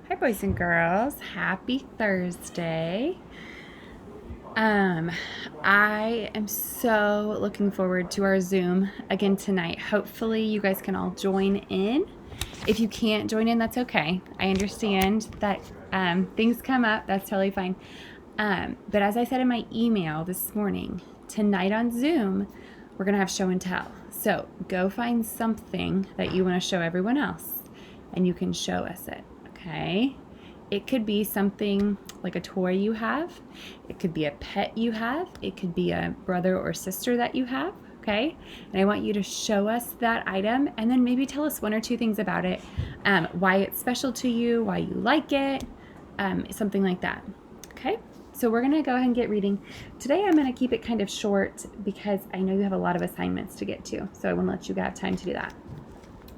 Hi, boys and girls. Happy Thursday. I am so looking forward to our Zoom again tonight. Hopefully, you guys can all join in. If you can't join in, that's okay. I understand that things come up. That's totally fine. But as I said in my email this morning, tonight on Zoom, we're going to have show and tell. So go find something that you want to show everyone else, and you can show us it, okay? It could be something like a toy you have. It could be a pet you have. It could be a brother or sister that you have, okay? And I want you to show us that item and then maybe tell us one or two things about it, why it's special to you, why you like it, something like that, okay? So we're going to go ahead and get reading. Today I'm going to keep it kind of short because I know you have a lot of assignments to get to, so I want to let you have time to do that,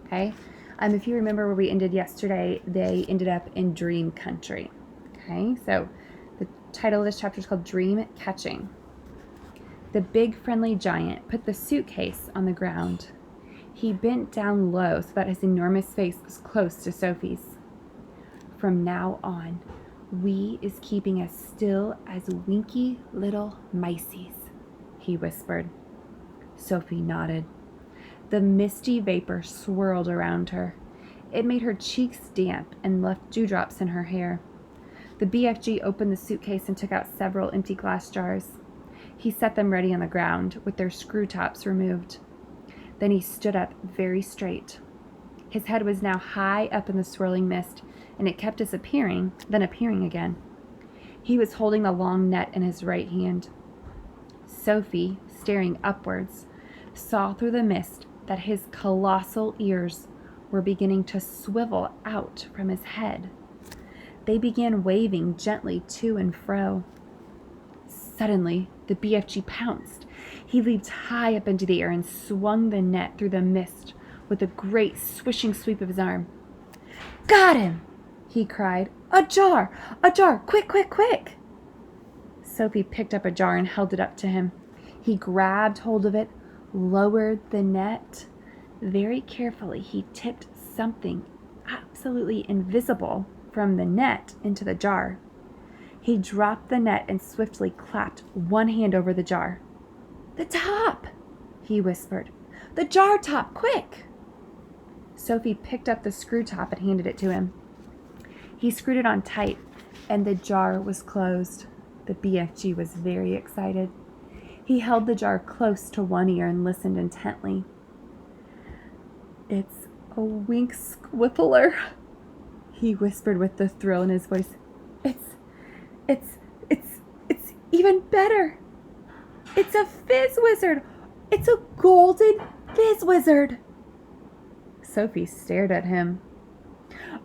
okay? If you remember where we ended yesterday, they ended up in dream country. Okay, so the title of this chapter is called Dream Catching. The big friendly giant put the suitcase on the ground. He bent down low so that his enormous face was close to Sophie's. From now on, we is keeping as still as winky little mices, he whispered. Sophie nodded. The misty vapor swirled around her. It made her cheeks damp and left dewdrops in her hair. The BFG opened the suitcase and took out several empty glass jars. He set them ready on the ground, with their screw tops removed. Then he stood up very straight. His head was now high up in the swirling mist, and it kept disappearing, then appearing again. He was holding the long net in his right hand. Sophie, staring upwards, saw through the mist that his colossal ears were beginning to swivel out from his head. They began waving gently to and fro. Suddenly, the BFG pounced. He leaped high up into the air and swung the net through the mist with a great swishing sweep of his arm. Got him! He cried. A jar! A jar! Quick, quick, quick! Sophie picked up a jar and held it up to him. He grabbed hold of it, lowered the net. Very carefully, he tipped something absolutely invisible from the net into the jar. He dropped the net and swiftly clapped one hand over the jar. The top, he whispered. The jar top, quick! Sophie picked up the screw top and handed it to him. He screwed it on tight, and the jar was closed. The BFG was very excited. He held the jar close to one ear and listened intently. It's a wink squiffler, he whispered with the thrill in his voice. It's even better. It's a fizz wizard. It's a golden fizz wizard. Sophie stared at him.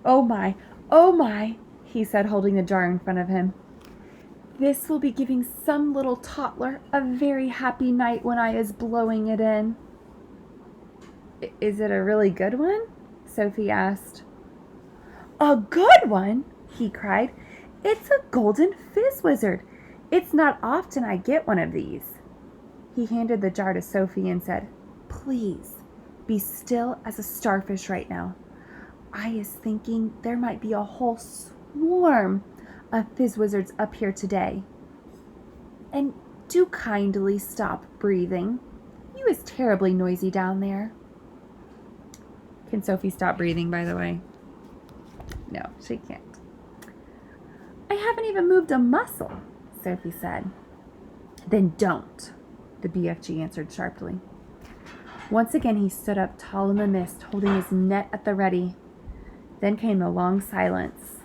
Oh my, he said, holding the jar in front of him. This will be giving some little toddler a very happy night when I is blowing it in. Is it a really good one? Sophie asked. A good one? He cried. It's a golden fizz wizard. It's not often I get one of these. He handed the jar to Sophie and said, Please, be still as a starfish right now. I is thinking there might be a whole swarm of fizz wizards up here today. And do kindly stop breathing. You is terribly noisy down there. Can Sophie stop breathing, by the way? No, she can't. I haven't even moved a muscle, Sophie said. Then don't, the BFG answered sharply. Once again he stood up tall in the mist, holding his net at the ready. Then came the long silence,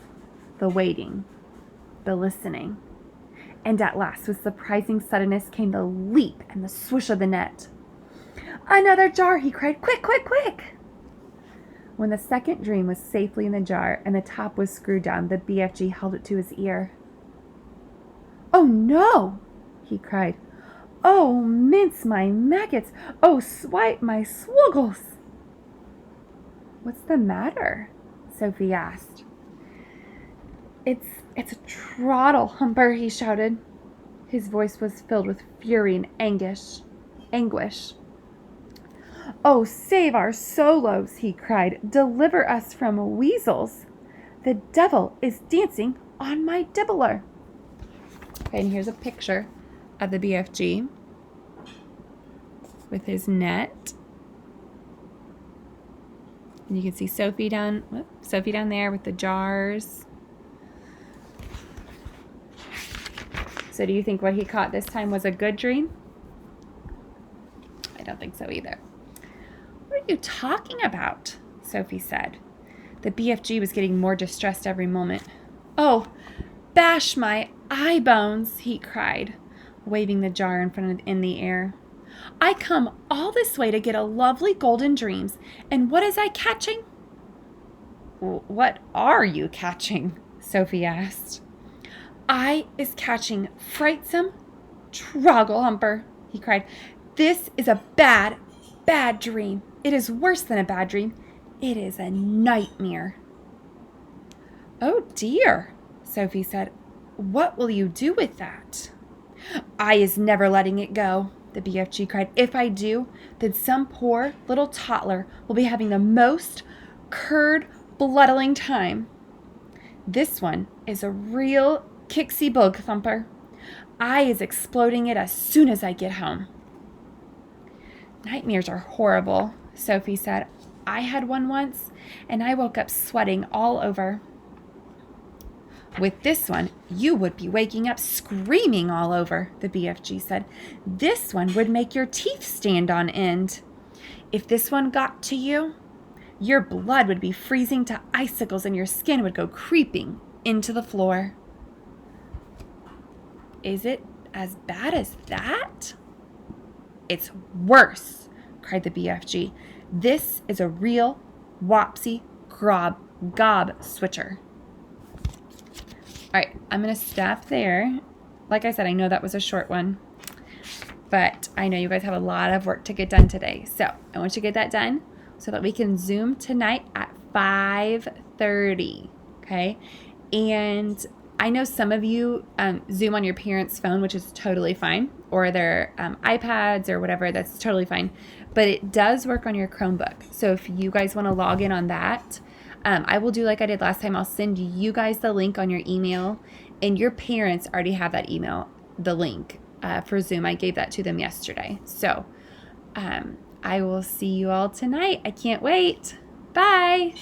the waiting, the listening. And at last, with surprising suddenness, came the leap and the swish of the net. Another jar, he cried. Quick, quick, quick! When the second dream was safely in the jar and the top was screwed down, the BFG held it to his ear. Oh no, he cried. Oh, mince my maggots. Oh, swipe my swoggles. What's the matter? Sophie asked. It's a trottle humper, he shouted. His voice was filled with fury and anguish. Oh, save our solos, he cried. Deliver us from weasels. The devil is dancing on my dibbler. Okay, and here's a picture of the BFG with his net. And you can see Sophie down there with the jars. So do you think what he caught this time was a good dream? I don't think so either. What are you talking about? Sophie said. The BFG was getting more distressed every moment. Oh, bash my eye bones, he cried, waving the jar in the air. I come all this way to get a lovely golden dreams, and what is I catching? What are you catching? Sophie asked. I is catching frightsome Trogglehumper, he cried. This is a bad, bad dream. It is worse than a bad dream. It is a nightmare. Oh dear, Sophie said. What will you do with that? I is never letting it go, the BFG cried. If I do, then some poor little toddler will be having the most curd-bloodling time. This one is a real Kixie Bug Thumper. I is exploding it as soon as I get home. Nightmares are horrible, Sophie said. I had one once, and I woke up sweating all over. With this one, you would be waking up screaming all over, the BFG said. This one would make your teeth stand on end. If this one got to you, your blood would be freezing to icicles and your skin would go creeping into the floor. Is it as bad as that? It's worse, cried the BFG. This is a real wopsy gob switcher. All right, I'm going to stop there. Like I said, I know that was a short one, but I know you guys have a lot of work to get done today. So I want you to get that done so that we can Zoom tonight at 5:30, okay? And I know some of you Zoom on your parents' phone, which is totally fine, or their iPads or whatever, that's totally fine. But it does work on your Chromebook. So if you guys want to log in on that, I will do like I did last time. I'll send you guys the link on your email, and your parents already have that email, the link for Zoom. I gave that to them yesterday. So I will see you all tonight. I can't wait. Bye.